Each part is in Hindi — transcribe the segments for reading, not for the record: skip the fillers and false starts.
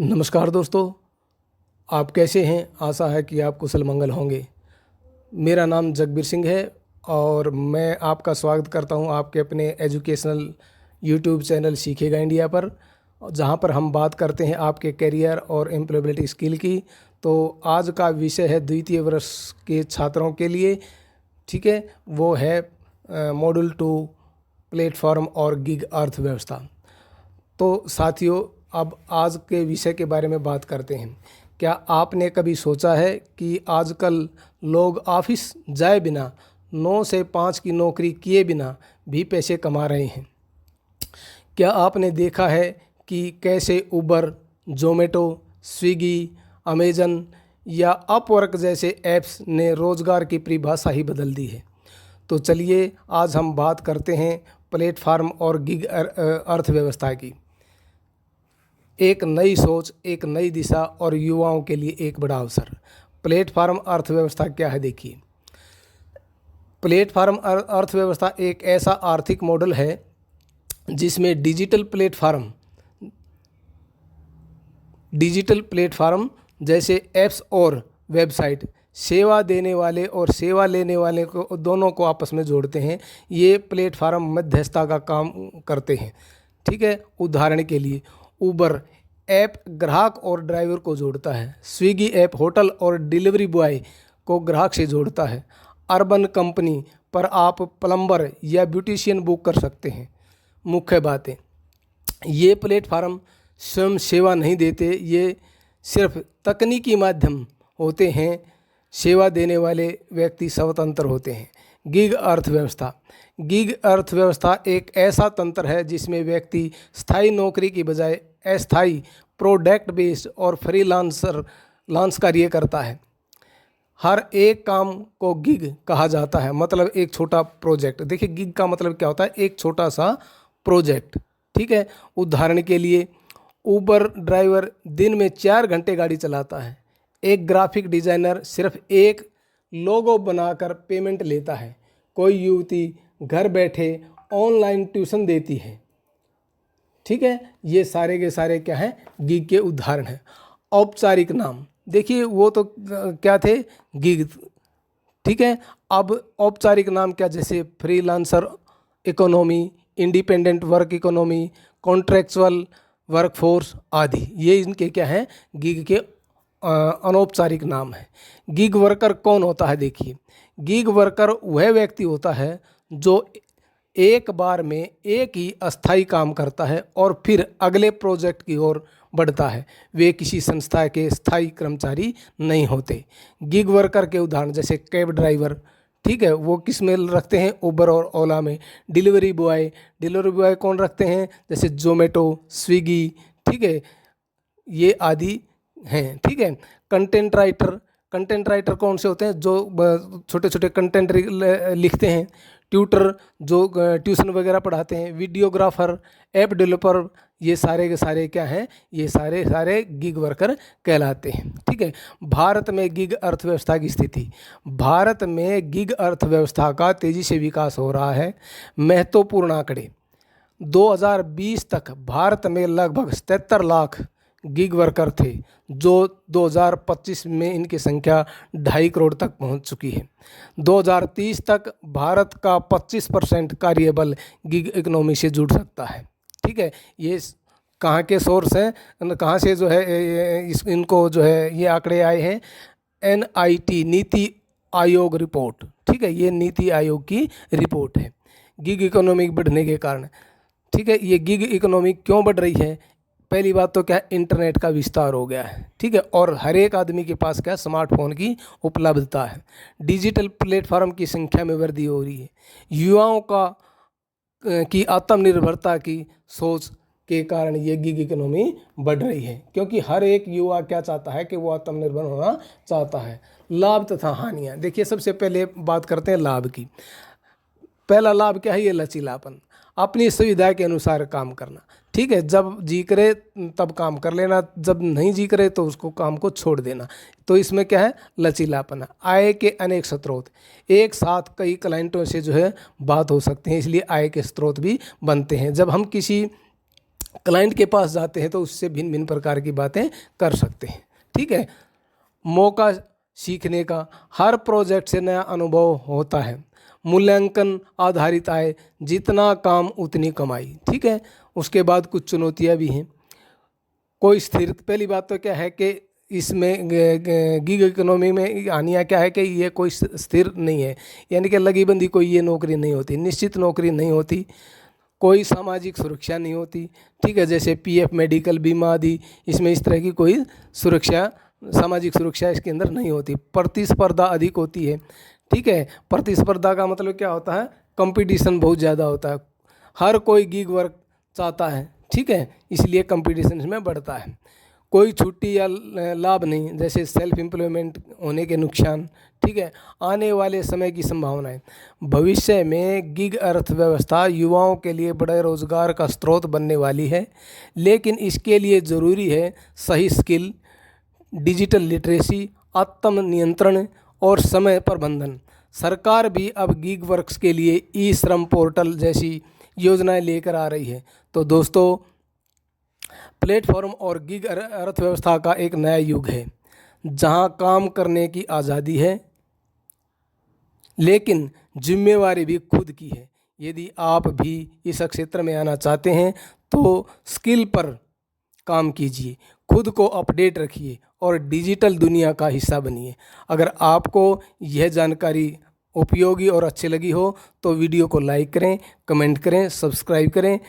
नमस्कार दोस्तों, आप कैसे हैं? आशा है कि आप कुशल मंगल होंगे। मेरा नाम जगबीर सिंह है और मैं आपका स्वागत करता हूं आपके अपने एजुकेशनल यूट्यूब चैनल सीखेगा इंडिया पर, जहां पर हम बात करते हैं आपके करियर और एम्प्लॉयबिलिटी स्किल की। तो आज का विषय है द्वितीय वर्ष के छात्रों के लिए, ठीक है, वो है मॉड्यूल 2 प्लेटफॉर्म और गिग अर्थव्यवस्था। तो साथियों, अब आज के विषय के बारे में बात करते हैं। क्या आपने कभी सोचा है कि आजकल लोग ऑफिस जाए बिना 9 से 5 की नौकरी किए बिना भी पैसे कमा रहे हैं? क्या आपने देखा है कि कैसे उबर, जोमेटो, स्विगी, अमेजन या अपवर्क जैसे ऐप्स ने रोज़गार की परिभाषा ही बदल दी है? तो चलिए आज हम बात करते हैं प्लेटफार्म और गिग अर्थव्यवस्था की। एक नई सोच, एक नई दिशा और युवाओं के लिए एक बड़ा अवसर। प्लेटफार्म अर्थव्यवस्था क्या है? देखिए, प्लेटफार्म अर्थव्यवस्था एक ऐसा आर्थिक मॉडल है जिसमें डिजिटल प्लेटफार्म जैसे ऐप्स और वेबसाइट सेवा देने वाले और सेवा लेने वाले को दोनों को आपस में जोड़ते हैं। ये प्लेटफार्म मध्यस्थता का काम करते हैं, ठीक है। उदाहरण के लिए उबर ऐप ग्राहक और ड्राइवर को जोड़ता है। स्विगी ऐप होटल और डिलीवरी बॉय को ग्राहक से जोड़ता है। अर्बन कंपनी पर आप प्लम्बर या ब्यूटिशियन बुक कर सकते हैं। मुख्य बातें, ये प्लेटफार्म स्वयं सेवा नहीं देते, ये सिर्फ तकनीकी माध्यम होते हैं। सेवा देने वाले व्यक्ति स्वतंत्र होते हैं। गिग अर्थव्यवस्था एक ऐसा तंत्र है जिसमें व्यक्ति स्थायी नौकरी की बजाय अस्थायी प्रोडक्ट बेस्ड और फ्रीलांस कार्य करता है। हर एक काम को गिग कहा जाता है, मतलब एक छोटा प्रोजेक्ट। देखिए, गिग का मतलब क्या होता है? एक छोटा सा प्रोजेक्ट, ठीक है। उदाहरण के लिए उबर ड्राइवर दिन में 4 घंटे गाड़ी चलाता है। एक ग्राफिक डिजाइनर सिर्फ एक लोगो बनाकर पेमेंट लेता है। कोई युवती घर बैठे ऑनलाइन ट्यूशन देती है, ठीक है। ये सारे के सारे क्या हैं? गिग के उदाहरण हैं। औपचारिक नाम देखिए, वो तो क्या थे? गिग, ठीक है। अब औपचारिक नाम क्या? जैसे freelancer economy, independent work economy, contractual workforce आदि, ये इनके क्या हैं? गिग के अनौपचारिक नाम है। गिग वर्कर कौन होता है? देखिए, गिग वर्कर वह व्यक्ति होता है जो एक बार में एक ही अस्थायी काम करता है और फिर अगले प्रोजेक्ट की ओर बढ़ता है। वे किसी संस्था के स्थायी कर्मचारी नहीं होते। गिग वर्कर के उदाहरण जैसे कैब ड्राइवर, ठीक है, वो किस में रखते हैं? उबर और ओला में। डिलीवरी बॉय कौन रखते हैं? जैसे जोमेटो, स्विगी, ठीक है, ये आदि हैं, ठीक है। कंटेंट राइटर कौन से होते हैं? जो छोटे छोटे कंटेंट लिखते हैं। ट्यूटर जो ट्यूशन वगैरह पढ़ाते हैं। वीडियोग्राफर, ऐप डेवलपर, ये सारे के सारे क्या हैं? ये सारे सारे गिग वर्कर कहलाते हैं, ठीक है। भारत में गिग अर्थव्यवस्था की स्थिति। भारत में गिग अर्थव्यवस्था का तेज़ी से विकास हो रहा है। महत्वपूर्ण आंकड़े, 2020 तक भारत में लगभग 77 लाख गिग वर्कर थे, जो 2025 में इनकी संख्या 2.5 करोड़ तक पहुंच चुकी है। 2030 तक भारत का 25% कार्यबल गिग इकोनॉमी से जुड़ सकता है, ठीक है। ये कहाँ के सोर्स हैं, कहाँ से जो है इनको जो है ये आंकड़े आए हैं? NIT नीति आयोग रिपोर्ट, ठीक है, ये नीति आयोग की रिपोर्ट है। गिग इकोनॉमी बढ़ने के कारण, ठीक है, ये गिग इकोनॉमी क्यों बढ़ रही है? पहली बात तो क्या है? इंटरनेट का विस्तार हो गया है, ठीक है, और हर एक आदमी के पास क्या? स्मार्टफोन की उपलब्धता है। डिजिटल प्लेटफॉर्म की संख्या में वृद्धि हो रही है। युवाओं की आत्मनिर्भरता की सोच के कारण ये गिग इकोनॉमी बढ़ रही है, क्योंकि हर एक युवा क्या चाहता है? कि वो आत्मनिर्भर होना चाहता है। लाभ तथा हानियाँ, देखिए, सबसे पहले बात करते हैं लाभ की। पहला लाभ क्या है? ये लचीलापन, अपनी सुविधा के अनुसार काम करना, ठीक है। जब जी करे तब काम कर लेना, जब नहीं जी करे तो उसको काम को छोड़ देना। तो इसमें क्या है? लचीलापन। आय के अनेक स्रोत, एक साथ कई क्लाइंटों से जो है बात हो सकती है, इसलिए आय के स्रोत भी बनते हैं। जब हम किसी क्लाइंट के पास जाते हैं तो उससे भिन्न भिन्न प्रकार की बातें कर सकते हैं। ठीक है। मौका सीखने का, हर प्रोजेक्ट से नया अनुभव होता है। मूल्यांकन आधारित आय, जितना काम उतनी कमाई। ठीक है। उसके बाद कुछ चुनौतियां भी हैं। कोई स्थिर, पहली बात तो क्या है कि इसमें गिग इकोनॉमी में हानियाँ क्या है कि ये कोई स्थिर नहीं है, यानी कि लगी बंधी कोई ये नौकरी नहीं होती, निश्चित नौकरी नहीं होती, कोई सामाजिक सुरक्षा नहीं होती। ठीक है। जैसे पीएफ, मेडिकल, बीमा आदि, इसमें इस तरह की कोई सुरक्षा, सामाजिक सुरक्षा इसके अंदर नहीं होती। प्रतिस्पर्धा अधिक होती है। ठीक है। प्रतिस्पर्धा का मतलब क्या होता है, कंपटीशन बहुत ज़्यादा होता है, हर कोई गिग वर्क चाहता है। ठीक है। इसलिए कंपटीशन इसमें बढ़ता है। कोई छुट्टी या लाभ नहीं, जैसे सेल्फ एम्प्लॉयमेंट होने के नुकसान। ठीक है। आने वाले समय की संभावनाएं, भविष्य में गिग अर्थव्यवस्था युवाओं के लिए बड़े रोजगार का स्रोत बनने वाली है, लेकिन इसके लिए ज़रूरी है सही स्किल, डिजिटल लिटरेसी, आत्म नियंत्रण और समय प्रबंधन। सरकार भी अब गिग वर्क्स के लिए ई श्रम पोर्टल जैसी योजनाएं लेकर आ रही है। तो दोस्तों, प्लेटफॉर्म और गिग अर्थव्यवस्था का एक नया युग है, जहां काम करने की आज़ादी है, लेकिन जिम्मेवारी भी खुद की है। यदि आप भी इस क्षेत्र में आना चाहते हैं तो स्किल पर काम कीजिए, खुद को अपडेट रखिए और डिजिटल दुनिया का हिस्सा बनिए। अगर आपको यह जानकारी उपयोगी और अच्छी लगी हो तो वीडियो को लाइक करें, कमेंट करें, सब्सक्राइब करें,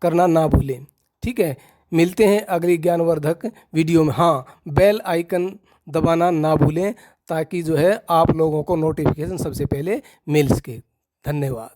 करना ना भूलें। ठीक है। मिलते हैं अगली ज्ञानवर्धक वीडियो में। हाँ, बेल आइकन दबाना ना भूलें, ताकि जो है आप लोगों को नोटिफिकेशन सबसे पहले मिल सके। धन्यवाद।